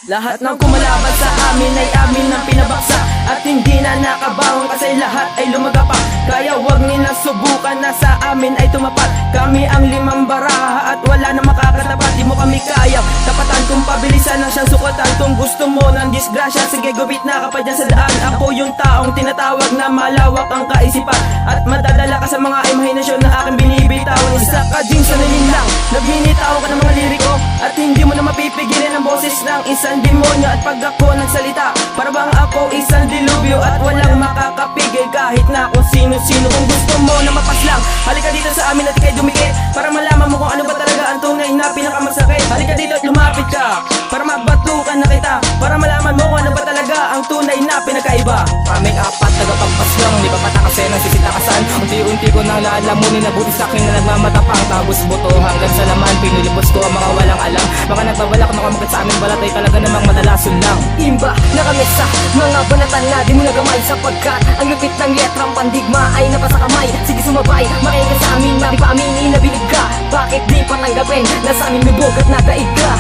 Lahat ng kumalaban sa amin ay amin ang pinabaksa, at hindi na nakabangon kasi lahat ay lumagapak. Kaya wag nila subukan na sa amin ay tumapat. Kami ang limang baraha at wala na makakatapat. Di mo kami kaya, tapatan kung pabilisan na siyang sukatan. Kung gusto mo ng disgrasya, sige gupit na ka pa dyan sa daan. Ako yung taong tinatawag na malawak ang kaisipan, at madadala ka sa mga imahinasyon na aking binibitawan. Isa ka din sa nilinlang, nagbinitaw ka ng mga liriko, at hindi mo na mapipigilan ang boses ng isang demonyo. At pag ako nagsalita, para bang ako isang dilubyo, at walang makakapigil kahit na kung sino-sino. Kung gusto mo na mapaslang, halika dito sa amin at ikay dumikit, para malaman mo kung ano ba talaga ang tunay na pinakamasakit. Halika dito at lumapit ka, para mabatukan na kita, para malaman mo kung ano ba talaga ang tunay na pinakaiba. Kaming apat tagapagpaslang, di pa patakasin ang sisitakasan. Unti-unti ko nang lalamunin na buti sa akin na nagmamatapang. Tabos buto hanggang sa laman, pinilibos ko ang mga walang alam. Mga nagbabalak na kumagat sa aming balat ay talaga namang madalason lang. Imba na kami sa mga banatan na di mo nagamay, sapagkat ang lupit ng letrang pandigma ay napasa kamay. Sige sumabay, makinig ka sa amin, mari pa aminin na bilig ka. Bakit di patanggapin na sa amin lubog at nadaig ka?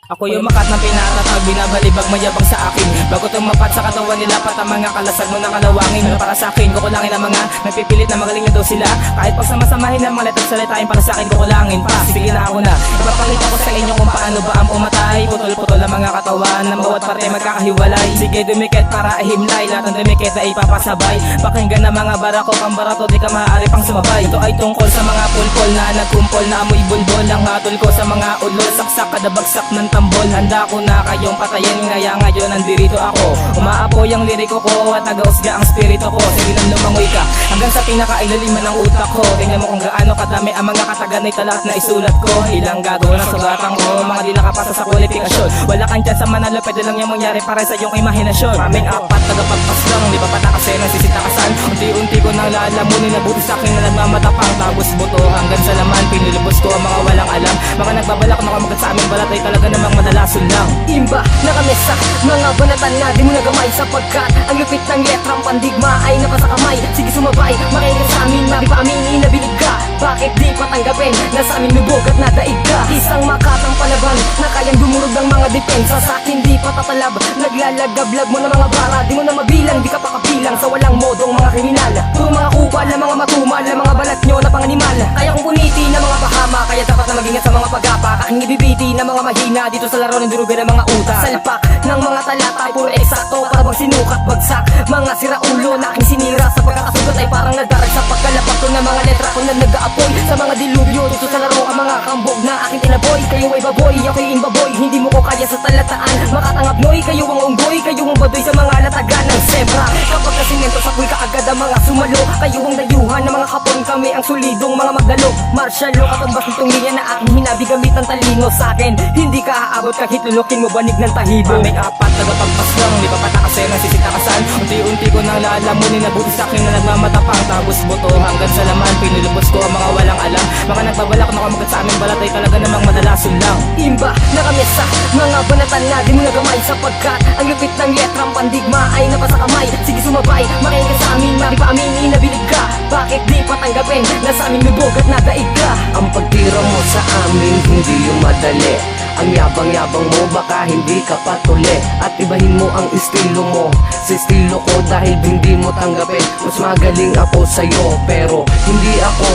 Ako yung makat ng pinatatag, binabalibag mayabang sa akin. Bago tumapat sa katawan nila, pat ang mga kalasag mo na kalawangin. Para sa akin, kukulangin ang mga nagpipilit na magaling na daw sila. Kahit pag samasamahin ng mga letras salitain, para sa akin kukulangin pa. Sige na ako na, ipapakita ko sa inyo kung paano ba ang umatay. Putol-putol ang mga katawan, ng bawat parte magkakahiwalay. Sige dumikit para ahimlay, lahat ng dumikit ay ipapasabay. Pakinggan ng mga barako, kang barato di ka maaari pang sumabay. Ito ay tungkol sa mga pulpol na nagkumpol na amoy bulbol. Ang hatol ko sa mga ulol, saksak kada bagsak ng tambol. Handa ko na kayong patayin, kaya ngayon nandirito ako. Umaapoy ang liriko ko at nagausga ang spirito ko. Sige lang lumangoy ka hanggang sa pinakailaliman ng utak ko. Tingnan mo kung gaano kadami ang mga katagan na talat na isulat ko. Ilang gago na sugatan ko, mga di nakapasa sa kwalifikasyon. Wala kang chance sa manalo, pwede lang yung mangyari para sa iyong imahinasyon. Kaming apat tagapagpaslang, di pa patakasin ang sisitakasan. Unti-unti ko nang lalamunin na buti sa akin na nagmamatapang. Tabos buto hanggang sa laman, pinilibos ko ang mga walang alam. Mga nagbabalak na kumagat sa aming balat ay talaga namang madalason lang. Imba na kami sa mga banatan na di mo nagamay, sapagkat ang lupit ng letrang pandigma ay napasa kamay. Sige sumabay, makinig ka sa amin, mari pa aminin na bilig ka. Bakit di patanggapin na sa amin lubog at nadaig ka? Isang makatang palaban na kayang dumurog ng mga depensa. Sa akin di patatalab, naglalagablag mo ng mga bara. Di mo na mabilang, di ka pa kabilang sa walang modong mga kriminal. Puro mga kupal na mga matumal, na mga balat nyo na panganimal. Kaya kong puniti na mga bahama, kaya dapat na mag-ingat sa mga pag-apa. Aking ibibiti na mga mahina dito sa laro ng durugan ng mga utak. Salpak ng mga talata, puro eksakto, para bang sinukat bagsak. Mga siraulo na aking sinira, sa pagkakasugat ay parang nagdarag sa pagkalapak ko ng mga letra ko na nag-aapoy sa mga dilubyo. Dito sa laro ang mga kambog na aking tinaboy. Kayo ay baboy, ako'y imbaboy, hindi mo ko kaya sa talataan. Makatangap noy, kayo ang unggoy, kayo ang badoy sa mga latagan ng sembra. Kapag kasinento sa kuy kaagad ang mga sumalo, kayo ang dayuhan ng mga kapon, kami ang solidong mga magdalo. Martial law, katumbas nitong linya na aking hinabi gamit ng talino sa akin. Hindi ka aabot kahit lulukin mo banig ng tahibo. Kaming apat tagapagpaslang, di pa patakasin ang sisitakasan. Unti-unti ko nang lalamunin na buti sa akin na nagmamatapang. Tabos buto hanggang sa laman, pinilibos ko ang mga walang alam. Mga nagbabalak na kumagat sa aming balat ay talaga namang madalason lang. Imba na kami sa mga banatan na di mo nagamay, sapagkat ang lupit ng letrang pandigma ay napasa kamay. Sige sumabay, makinig ka sa amin, mari pa aminin na bilig ka. Bakit di patanggapin na sa amin lubog at nadaig ka? Ang pagtira mo sa amin hindi yung madali. Ang yabang-yabang mo baka hindi ka patuli. At ibahin mo ang estilo mo sa estilo ko, dahil hindi mo tanggapin. Mas magaling ako sa'yo, pero hindi ako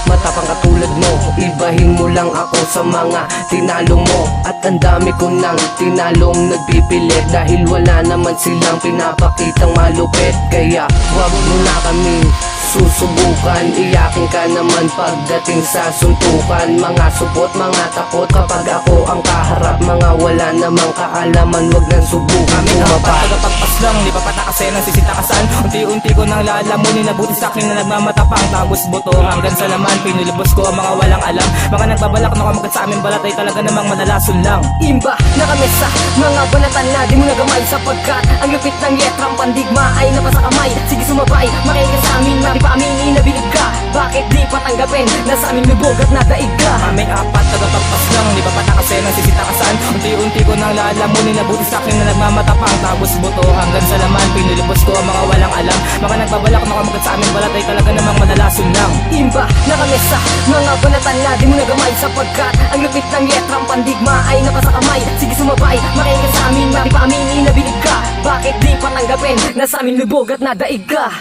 matapang katulad mo. Ibahin mo lang ako sa mga tinalo mo. At ang dami ko nang tinalong nagpipilit, dahil wala naman silang pinapakitang malupit. Kaya wag mo na kami susubukan, iyakin ka naman pagdating sa suntukan. Mga supot, mga takot kapag ako ang kaharap. Mga wala namang kaalaman, wag nang subukan. Kaming apat tagapagpaslang, di pa patakasin ang sisitakasan. Unti-unti ko nang lalamunin na buti sa akin na nagmamatapang. Tabos buto hanggang sa laman, pinilibos ko ang mga walang alam. Mga nagbabalak na kumagat sa aming balat ay talaga namang madalason lang. Imba na kami sa mga banatan na di mo nagamay, sapagkat ang lupit ng letrang pandigma ay napasa kamay. Sige sumabay, makinig ka sa amin, mari pa aminin na bilig ka. Bakit di patanggapin na sa amin lubog at nadaig ka? Kaming apat tagapagpaslang, di pa patakasin ang sisitakasan. Unti-unti Munti ko nang lalamunin na buti sa'kin na nagmamatapang. Tapos buto hanggang sa laman, pinulipos ko ang mga walang alam. Mga nagbabalak makamakit sa amin, balat ay talaga namang madalason lang. Imba, nakamesa, mga banatan na di mo nagamay sapagkat ang lupit ng letrang pandigma ay nasa kamay. Sige sumabay, makinig sa amin, di pa aminin na bilib ka. Bakit di patanggapin na sa amin lubog at nadaig ka?